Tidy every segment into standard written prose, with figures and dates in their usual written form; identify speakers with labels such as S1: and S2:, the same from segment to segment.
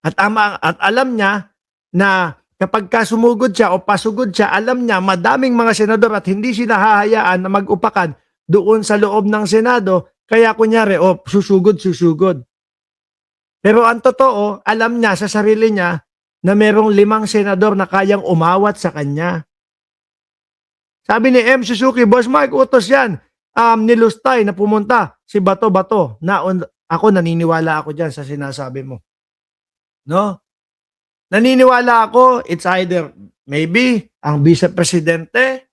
S1: At alam niya na kapag sumugod siya o pasugod siya, alam niya madaming mga senador at hindi sila hahayaan na mag-upakan doon sa loob ng Senado. Kaya kunyari, susugod. Pero ang totoo, alam niya sa sarili niya na merong 5 senador na kayang umawat sa kanya. Sabi ni M. Suzuki, Boss Mark, utos yan. Nilustay na pumunta si Bato. Ako naniniwala ako dyan sa sinasabi mo. No? Naniniwala ako, it's either maybe ang vice-presidente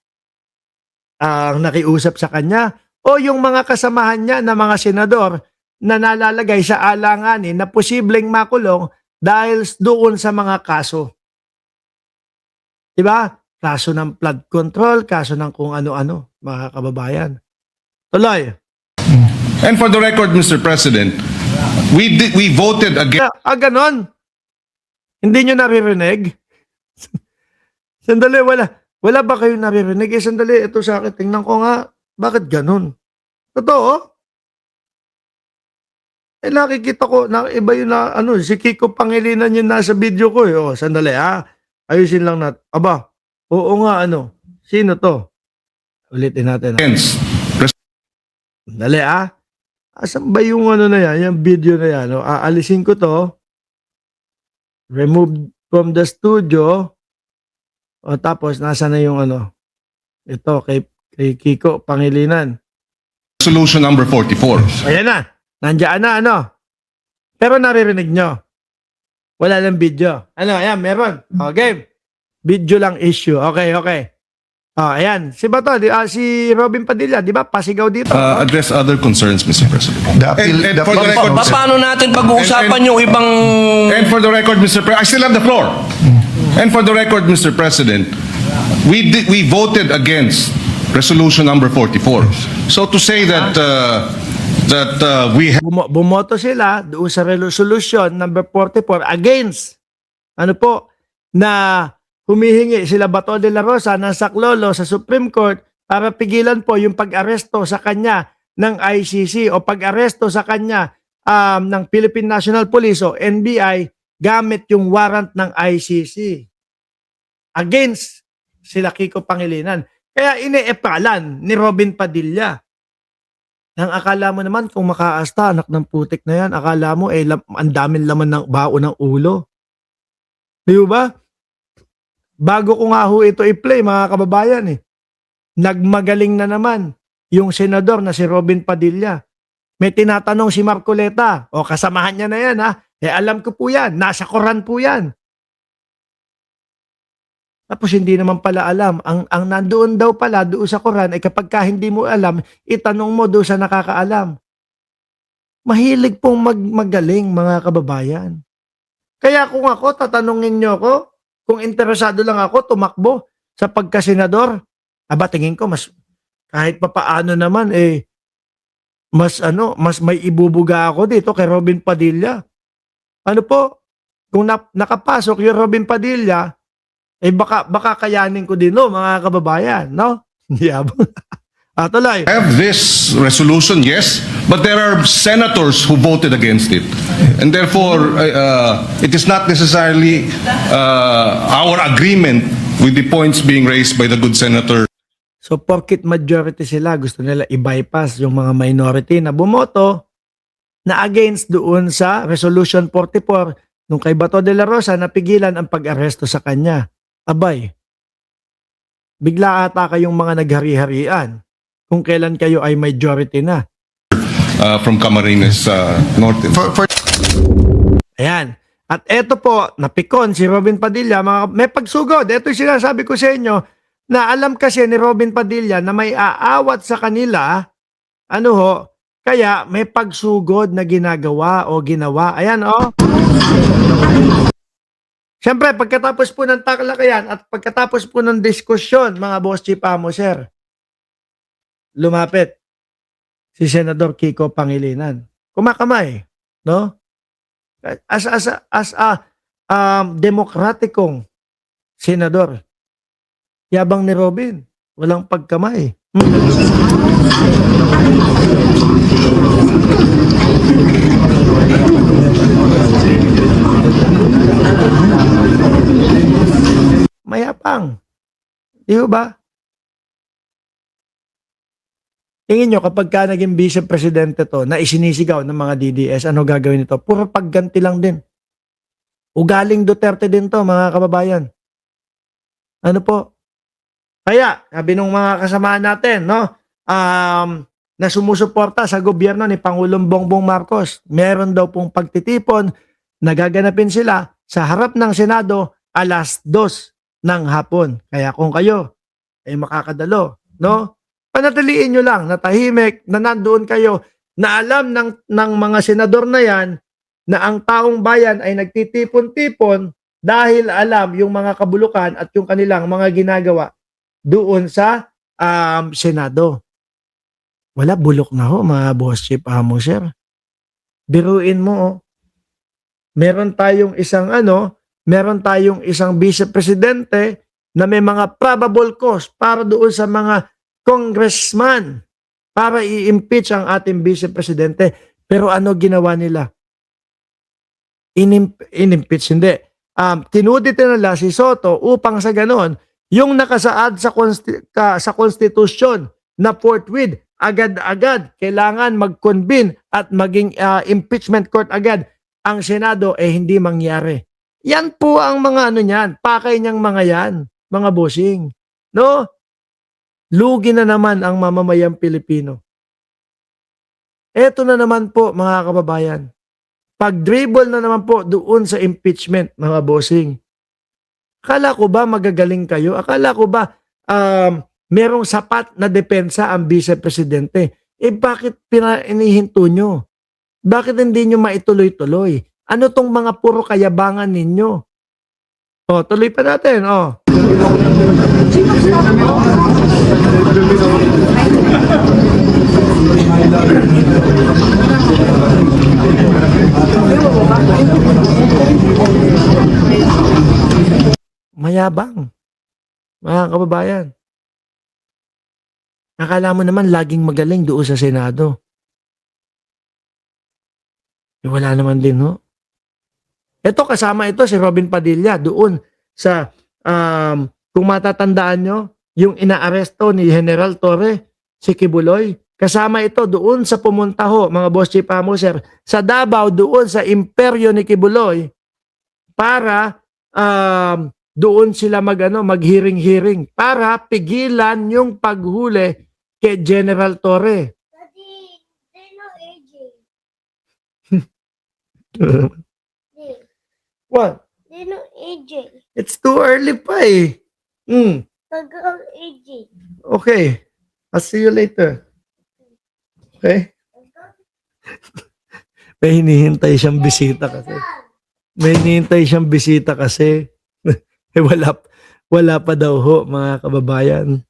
S1: ang nakiusap sa kanya o yung mga kasamahan niya na mga senador na nalalagay sa alanganin na posibleng makulong dahil doon sa mga kaso. Diba? Kaso ng flood control, kaso ng kung ano-ano, mga kababayan. Tuloy.
S2: And for the record, Mr. President, we voted against.
S1: Ganon. Hindi nyo naririnig? Sandali, wala ba kayo naririnig? Sandali, ito sa akin, tingnan ko nga, bakit ganon? Totoo? Nakikita ko, iba yun na, si Kiko Pangilinan yung nasa video ko. Sandali, ayusin lang natin. Aba, oo nga, sino to? Ulitin natin. Sandali, asan ba yung na yan, yung video na yan? Aalisin ko to. Remove from the studio. Tapos, nasa na yung ito, kay Kiko Pangilinan.
S2: Resolution number 44.
S1: Ayan na. Nandiyan na, Pero naririnig nyo. Wala lang video. Ayan, meron. Game. Video lang issue. Okay. Ayan. Si Bato, si Robin Padilla, di ba? Pasigaw dito.
S2: Address other concerns, Mr. President.
S3: The
S2: For the record,
S3: paano natin pag-uusapan yung ibang...
S2: And for the record, Mr. President, I still have the floor. And for the record, Mr. President, we voted against resolution number 44. So to say that we have...
S1: Bumoto sila doon sa resolution number 44 against, na humihingi sila Bato de la Rosa ng saklolo sa Supreme Court para pigilan po yung pag-aresto sa kanya ng ICC o pag-aresto sa kanya ng Philippine National Police o NBI gamit yung warrant ng ICC. Against sila Kiko Pangilinan. Kaya ineepalan ni Robin Padilla. Nang akala mo naman kung makaasta, anak ng putik na yan, akala mo ang daming laman ng baon ng ulo. Di ba? Bago ko nga ho ito i-play, mga kababayan, nagmagaling na naman yung senador na si Robin Padilla. May tinatanong si Marcoleta, kasamahan niya na yan, alam ko po yan, nasa koran po yan. Tapos hindi naman pala alam, ang nandoon daw pala doon sa koran ay kapag hindi mo alam, itanong mo doon sa nakakaalam. Mahilig pong magaling, mga kababayan. Kaya kung ako, tatanungin niyo ako, kung interesado lang ako, tumakbo sa pagkasenador, tingin ko, mas, kahit papaano naman, mas may ibubuga ako dito kay Robin Padilla. Kung nakapasok yung Robin Padilla, baka kayanin ko din, mga kababayan, no? Yabang. Tuloy.
S2: have this resolution, yes, but there are senators who voted against it. And therefore, it is not necessarily our agreement with the points being raised by the good senator.
S1: So, porkit majority sila, gusto nila i-bypass yung mga minority na bumoto na against doon sa Resolution 44 nung kay Bato de la Rosa na pigilan ang pag-aresto sa kanya. Abay, bigla ata kayong mga naghari-harian kung kailan kayo ay majority na.
S2: From Camarines Norte.
S1: Ayan. At eto po, napikon si Robin Padilla, may pagsugod. Ito yung sinasabi ko sa inyo, na alam kasi ni Robin Padilla na may aawat sa kanila, kaya may pagsugod na ginagawa o ginawa. Ayan, Siyempre, pagkatapos po ng taklakayan at pagkatapos po ng diskusyon, mga boss chipamo, sir, lumapit si Senador Kiko Pangilinan. Kumakamay, no? As a demokratikong senador. Yabang ni Robin, walang pagkamay. Di ba? Tingin nyo, kapag ka naging vice-presidente to, na isinisigaw ng mga DDS, ano gagawin nito? Puro pagganti lang din. Ugaling Duterte din to, mga kababayan. Ano po? Kaya, sabi nung mga kasamahan natin, no? Na sumusuporta sa gobyerno ni Pangulong Bongbong Marcos, meron daw pong pagtitipon, nagaganapin sila sa harap ng Senado alas 2 ng hapon. Kaya kung kayo ay makakadalo, no? Panatiliin nyo lang na tahimik, na nandoon kayo, na alam ng mga senador na yan na ang taong bayan ay nagtitipon-tipon dahil alam yung mga kabulukan at yung kanilang mga ginagawa doon sa Senado. Wala, bulok na ho, mga boss chief amo, sir. Biruin mo, oh. Meron tayong isang vice-presidente na may mga probable cause para doon sa mga congressman para i-impeach ang ating vice-presidente. Pero ano ginawa nila? In-impeach, hindi. Tinudit nila si Soto upang sa ganon, yung nakasaad sa konstitusyon na forthwith, agad-agad, kailangan mag-convene at maging impeachment court agad ang Senado, hindi mangyari. Yan po ang mga niyan, pakay niyang mga yan, mga bossing. No? Lugi na naman ang mamamayang Pilipino. Eto na naman po, mga kababayan. Pag-dribble na naman po doon sa impeachment, mga bossing. Akala ko ba magagaling kayo? Akala ko ba merong sapat na depensa ang vice-presidente? Bakit inihinto nyo? Bakit hindi nyo maituloy-tuloy? Ano tong mga puro kayabangan ninyo? Tuloy pa natin, Mayabang. Mga kababayan. Akala mo naman laging magaling doon sa Senado. Wala naman din, no? Ito, kasama ito si Robin Padilla doon sa, kung matatandaan nyo, yung inaaresto ni General Torre, si Kibuloy. Kasama ito doon sa pumunta ho, mga boss chief amo, sir, sa Davao, doon sa imperyo ni Kibuloy, para doon sila maghiring-hiring para pigilan yung paghuli kay General Torre.
S4: Daddy, they know AJ.
S1: What?
S4: They know AJ.
S1: It's too early pa eh.
S4: Tagal AJ.
S1: Okay. I'll see you later. Okay? May hinihintay siyang bisita kasi. May hinihintay siyang bisita kasi. Wala pa daw ho, mga kababayan.